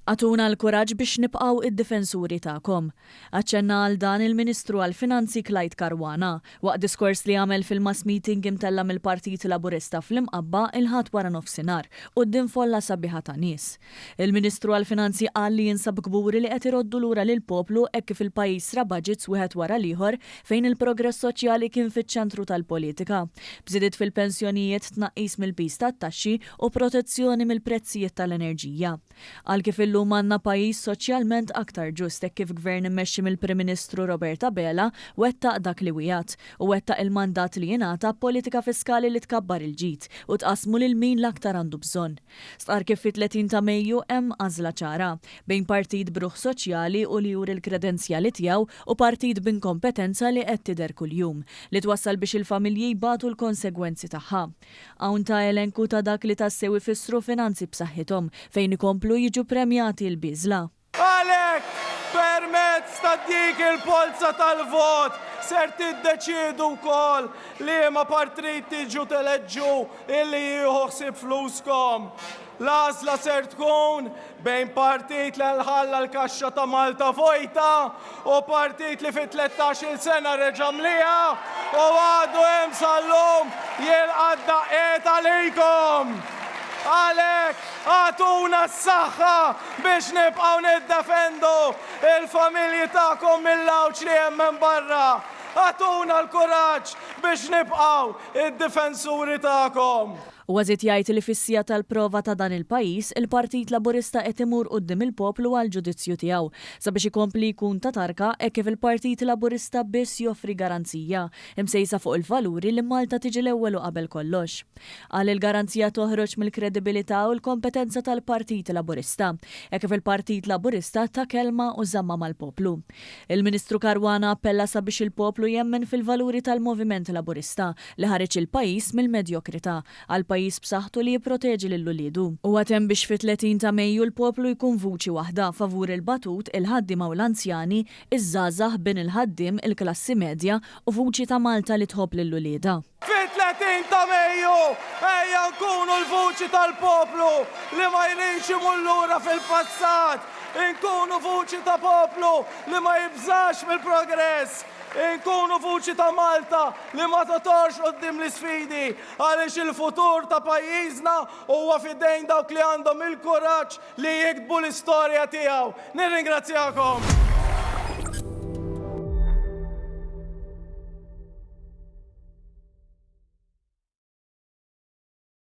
Għatuna l-kuraġġ biex nibqgħu id-difensuri tagħkom. Aċċenna għal dan il-Ministru għall-Finanzi Clyde Caruana waqt diskors li għamel fil-mass meeting imtella mill-Partit Laburista fl-Imqabba il-ħadd wara nofsinhar quddiem folla sabiħa ta' nies. Il-Ministru għall-Finanzi qal li jinsab kburi li qed iroddu lura lill-poplu hekk kif il-pajjiż ra budgets wieħed wara l-ieħor fejn il-progress soċjali kien fiċ-ċentru tal-politika. Bżidiet fil-pensjonijiet, tnaqqis mill-pis tat-taxxi u protezzjoni mill-prezzijiet tal-enerġija. Għal kif illum għandna pajjiż soċjalment aktar ġust hekk kif gvern immexxi mill-Prim Ministru Roberta Bela wettaq dak li wiegħat u wettaq il-mandat li jingħata politika fiskali li tkabbar il-ġid u tqasmu lil min l-aktar għandu bżonn. Star kif fit-30 ta' Mejju hemm għażla ċara bejn partit bruħ soċjali u li juri l-kredenzjali tiegħu u partit b'inkompetenza li qed tidher kuljum li twassal biex il-familji jbagħtu l-konsegwenzi tagħha. Hawn ta' elenku ta' dak li tassew ifissru finanzi b'saħħithom fejn ikomplu jiġu premjati l-biżla. Għalhekk permezz ta' dik il-polza tal-vot ser tiddeċiedu wkoll li ma partit tiġu teleġġu illi jieħu ħsieb fluskom. L-għażla ser tkun bejn partit li ħalla l-kaxxa ta' Malta vojta u partit li fi 13 sena reġa' mliha u għadu hemm sal-lum jilqa' d-daqqiet għalikom. Għalhekk għatuna s-saħħa biex nibqgħu niddefendu il-familji tagħkom mill-lawċ li hemm minn barra. Għatuna l-kuraġġ biex nibqgħu id-difensuri tagħkom. U għazit jgħid li fissija tal-prova ta' dan il-pajis, il-Partit Laburista qed imur quddiem il-poplu għal ġudizzju tiegħu sabiex ikompli jkun ta' tarka hekk kif il-Partit Laburista biss joffri garanzija imsejsa fuq il-valuri li Malta tiġi l-ewwel u qabel kollox. Għal il-garanzija toħroġ mill-kredibilità u l-kompetenza tal-Partit Laburista, hekk kif il-Partit Laburista ta' kelma u żamma mal-poplu. Il-Ministru Caruana appella sabiex il-poplu jemmen fil-valuri tal-Moviment Laburista li ħareġ il-pajis mill-medjokrità għal pajjiż b'saħħtu li jipproteġi lill-uliedu. U għatem biex fit-30 ta' Mejju l-poplu jkun vuċi waħda favur il-batut, il-ħaddiema u l-anzjani, iż-żgħażagħ bin il-ħaddiem, il-klassi medja u vuċi ta' Malta li tħobb lill-ulieda. Fit-30 ta' Mejju ejja nkunu l-vuċi tal-poplu li ma jrinx imur lura fil-passat. Inkunu vuċi ta' poplu li ma jibżax mill-progress. Inkunu vuċi ta' Malta li ma totorx qoddim l-isfidi għaliex il-futur ta' pajjiżna huwa fidejn dawk li għandhom il-kuraġġ li jiktbu l-istorja tiegħu. Nirringrazzjakom.